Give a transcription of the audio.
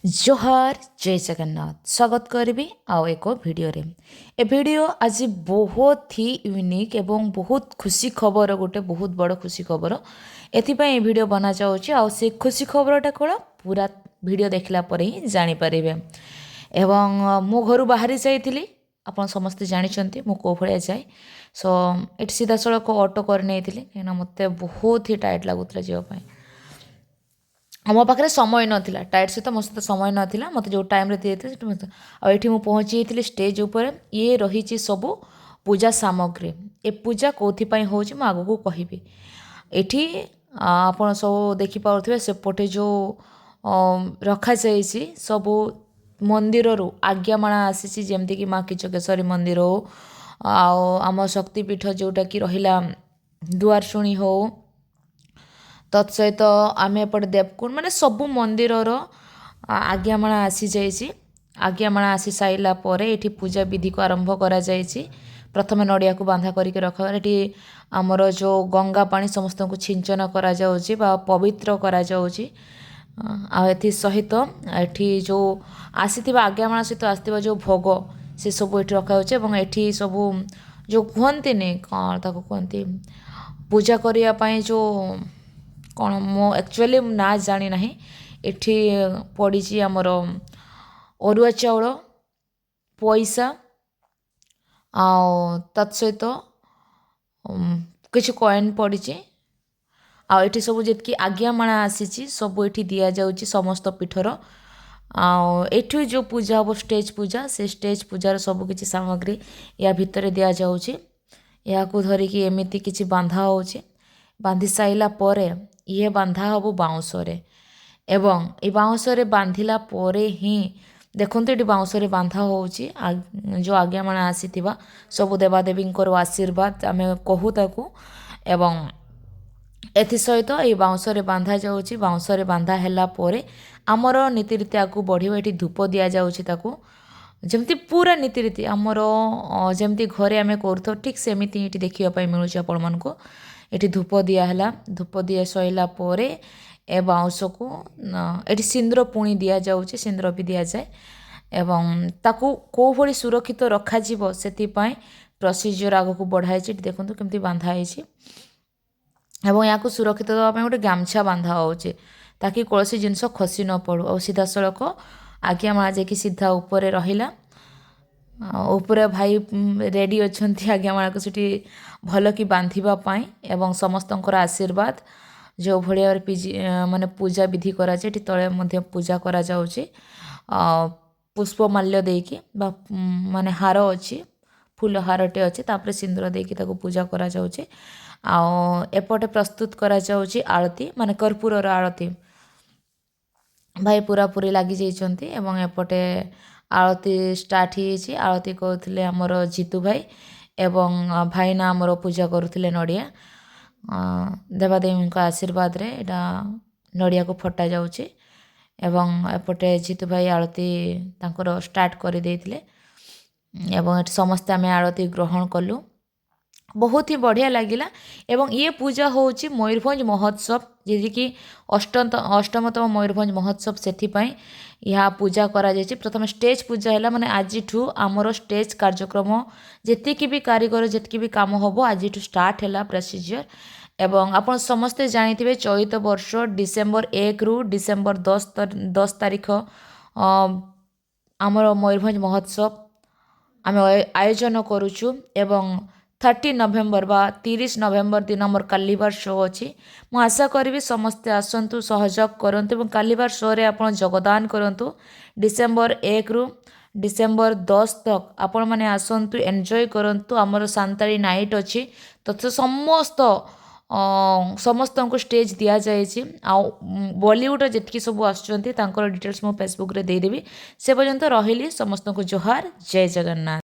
जोहार जय जगन्नाथ स्वागत करी आउ एक वीडियो रे। ए वीडियो आज बहुत ही यूनिक एवं बहुत खुशी खबर गोटे बहुत बड़ खुशी खबर एथिपाई वीडियो बना जाऊँगी आउ से खुशी खबरटा कौन पूरा वीडियो देखला पर ही जानीपारे। एवं मो घर बाहरी जाइली आपन समस्ते जानते मु कौ भाया जाए सो ये सीधा सड़क ऑटो कर नहीं कहीं मत बहुत ही टाइट लगुला जावाई मो पाखे समय नाला टाइट सहित मो सहित समय नाला मत जो टाइम दिए आठी मुझे पहुँची स्टेज उपर ये रही सबू पूजा सामग्री ए पूजा कौपाई हो आगू कहबी एठी आपण सब देखिपे सेपटे जो रखा जाइए सबू मंदिर आज्ञामाला आसी जमती कि माँ किचकेश्वरी मंदिर हो आम शक्तिपीठ जोटा कि रहा दुआरशुणी हो तत्सहित आम एपटे देवकुंड माने सबू मंदिर आज्ञामाला आसी जाइए आज्ञामाला आसी सारा पर ये पूजा विधि को आरंभ करा प्रथम नड़िया को बांधा करके रखा ये आमर जो गंगा पानी समस्त को छिंचन करा पवित्र करा आथि सहित ये जो आसी आज्ञामाला सहित आसवा जो भोग से सब ये रखा ये सब जो कहते कौन ताको कहते पूजा करने जो कौन मो एक्चुअली ना जानी ना एठी पड़ी आमर अरुआ चाउल पैसा तत्सहित किसी कॉइन पड़ी आठी सब जी आज्ञामाला आसी सब ये दि जाऊँगी समस्त पीठर एठू जो पूजा हम स्टेज पूजा से स्टेज पूजार सबकि सामग्री या भितर दि जाऊँगी या धरिकी एमती किसी बांधा हो बांधी साइला पर ये बांधा हम बाउंसरे एवं ये बाउंसरे बांधिला परे ही देखते ये बाउंसरे बांधा हो जो आज्ञामाला आसी सब देवादेवी आशीर्वाद आम कहू ताकू एवं एथि सहित ये बाउंसरे बांधा जाऊँगी बाउंसरे बांधा हैला परे आमर नीतिरीति आगू बढ़िया ये धूप दि जाऊँगी ताकू जमती पूरा नीतिरीति आमर जमती घरे आम कर ठीक सेमती ये देखापी मिलूँ आपण मानक ये धूप दिहला धूप दि सैला पर ए बाउंस को ये सिंदूर पुणी दि जाऊँगी सिंदूर भी दि जाए एवं ताकू कौ भली सुरक्षित रखा से प्रोसीजर आगक बढ़ाई देखो केमती बांधा एवं या सुरक्षित देवाई गोटे गामछा बांधा होचे ताकि कौन जिनस खसी न पड़ू और सीधा सड़क आज्ञामाला जाकि सीधा उपरे रहिला उपरे भाई रेडी अच्छा आज्ञामाला को सीटी भल कि बांधापी एवं समस्तଙ୍କର आशीर्वाद जो भाया माने पूजा विधि करा तले पूजा करा जाउची पुष्पमाल्य देकी माने हार अच्छी फूल हारटे अच्छे तापर सिंदूर देकी ताको पूजा करा जाउची एपटे प्रस्तुत करा जाउची आरती माने कर्पूर आरती भाई पूरा पूरी लगी जाइछंती एवं एपटे आरती स्टार्ट ही आरती करथिले हमर जीतू भाई एवं भाईना आमर पूजा करुले नड़िया देवादेवी आशीर्वाद रे एटा नड़िया को फटा जाउची एवं एपटे जीतू भाई आरती तांकर स्टार्ट कर देथिले एवं समस्त आम आरती ग्रहण कलु बहुत ही बढ़िया लगिला एवं ये पूजा होची मयूरभंज महोत्सव जी कि अष्टमतम मयूरभंज महोत्सव से यहाँ पूजा करा जायछि प्रथम स्टेज पूजा है माने आज आमर स्टेज कार्यक्रम जी भी कारीगर जी भी कम हम आज स्टार्ट है प्रोसीजर एवं आप समस्ते जानी चलित वर्ष डिसेम्बर 1 रु डिसेम्बर 10 तारीख आमर मयूरभंज महोत्सव आम आयोजन करुचु एवं 30 नवेम्बर बा 30 नवेम्बर दिन आमर कालीबार शो अच्छी मु आशा करी समस्ते आसतु सहयोग करंतु एवं कालीबार शो रे आपण योगदान करंतु डिसेम्बर 1 रु डिसेम्बर 10 तक आपण माने आसतु एंजॉय करंतु आमर सांताली नाइट अच्छी तो समस्त को स्टेज दि जाए बॉलीवुड जितकी सब आसुँच डिटेल्स मो फेसबुक रे देदेवी से पर्यंत रही समस्त को जोहार जय जगन्नाथ।